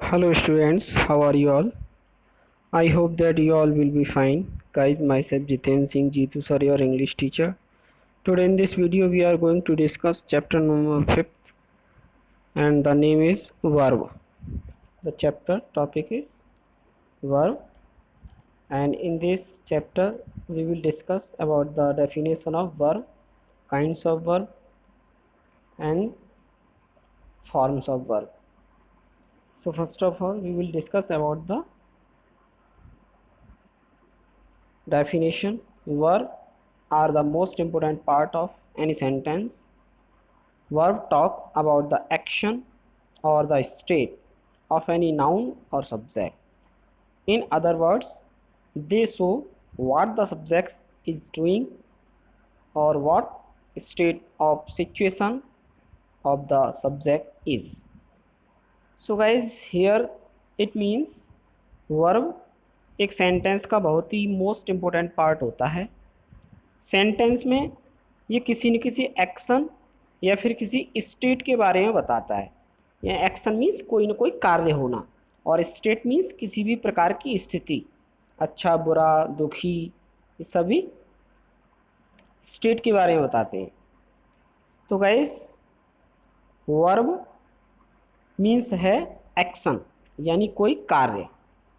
Hello students, how are you all? I hope that you all will be fine. Guys, myself Jiten Singh Jeetu sir, your English teacher. Today in this video we are going to discuss chapter number 5th and the name is verb. The chapter topic is verb, and in this chapter we will discuss about the definition of verb, kinds of verb and forms of verb. So first of all we will discuss about the definition. Verb are the most important part of any sentence. Verb talk about the action or the state of any noun or subject. In other words, they show what the subject is doing or what state of situation of the subject is. So guys, here it means verb एक sentence का बहुत ही most important part होता है। Sentence में ये किसी न किसी एक्शन या फिर किसी स्टेट के बारे में बताता है। या एक्शन मीन्स कोई ना कोई कार्य होना और स्टेट मीन्स किसी भी प्रकार की स्थिति, अच्छा बुरा दुखी, ये सभी स्टेट के बारे में बताते हैं। तो गाइस वर्ब मीन्स है एक्शन यानी कोई कार्य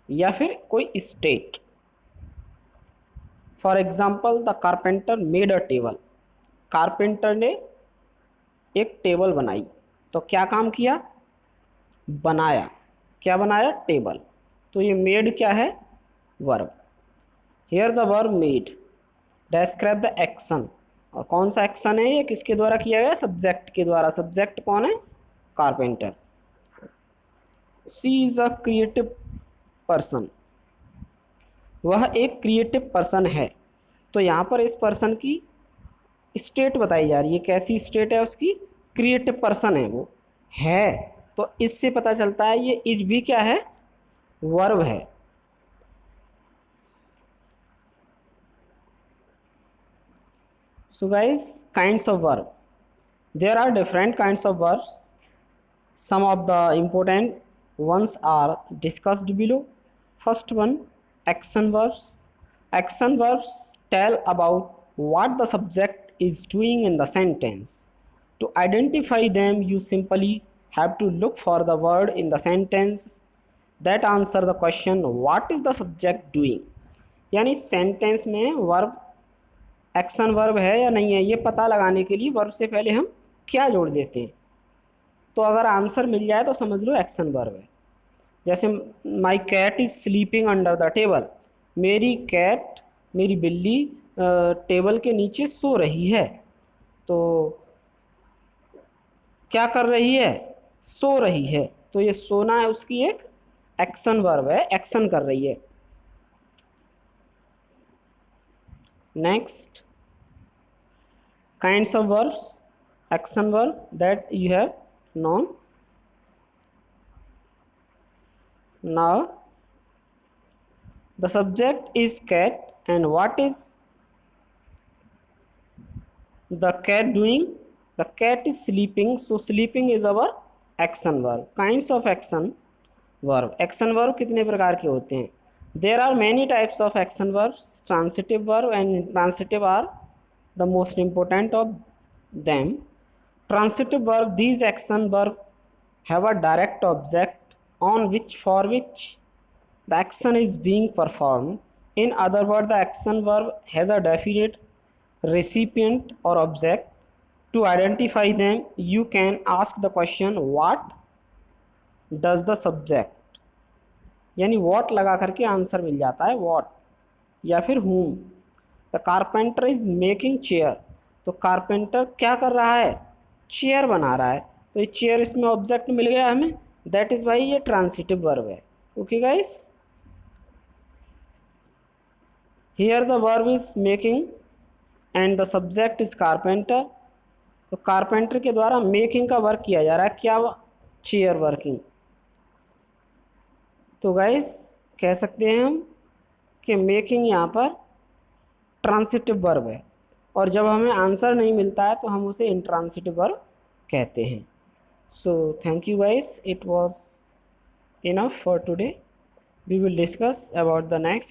या फिर कोई state. For example the carpenter made a table. Carpenter ने एक टेबल बनाई। तो क्या काम किया? बनाया। क्या बनाया? टेबल। तो ये मेड क्या है? Verb. Here the verb made describe the action. और कौन सा एक्शन है ये? किसके द्वारा किया गया? सब्जेक्ट के द्वारा। सब्जेक्ट कौन है? Carpenter. She is a creative person. वह एक क्रिएटिव पर्सन है। तो यहाँ पर इस पर्सन की स्टेट बताई जा रही है। कैसी स्टेट है उसकी? क्रिएटिव पर्सन है वो है। तो इससे पता चलता है ये इज भी क्या है? वर्ब है। So guys, kinds of verb. There are different kinds of verbs. Some of the important ones are discussed below. First one, action verbs. Action verbs tell about what the subject is doing in the sentence. To identify them, you simply have to look for the word in the sentence that answer the question what is the subject doing. यानी sentence में verb action verb है या नहीं है ये पता लगाने के लिए वर्ब से पहले हम क्या जोड़ देते हैं। तो अगर आंसर मिल जाए तो समझ लो एक्शन वर्ब है। जैसे my cat is sleeping under the table. मेरी कैट, मेरी बिल्ली टेबल के नीचे सो रही है। तो क्या कर रही है? सो रही है। तो ये सोना है उसकी एक एक्शन वर्ब है, एक्शन कर रही है। Next, kinds of verbs, action verb that you have known. Now the subject is cat and what is the cat doing? The cat is sleeping, so sleeping is our action verb. Kinds of action verb. Action verb कितने प्रकार के होते हैं? There are many types of action verbs. Transitive verb and intransitive are the most important of them. Transitive verb, these action verb have a direct object on which for which the action is being performed. In other words, the action verb has a definite recipient or object. To identify them, you can ask the question what does the subject, यानी what लगा करके answer मिल जाता है, what या फिर whom. The carpenter is making chair. तो carpenter क्या कर रहा है? चेयर बना रहा है। तो ये चेयर इसमें ऑब्जेक्ट मिल गया हमें, दैट इज वाई ये ट्रांसिटिव वर्ब है। Okay guys, here the verb is making and the subject is carpenter. तो कारपेंटर के द्वारा मेकिंग का वर्क किया जा रहा है, क्या? Chair working. तो गाइस कह सकते हैं हम कि मेकिंग यहाँ पर ट्रांसिटिव वर्ब है और जब हमें आंसर नहीं मिलता है तो हम उसे इंट्रांसिटिव वर्ब कहते हैं। So thank you guys, it was enough for today. We will discuss about the next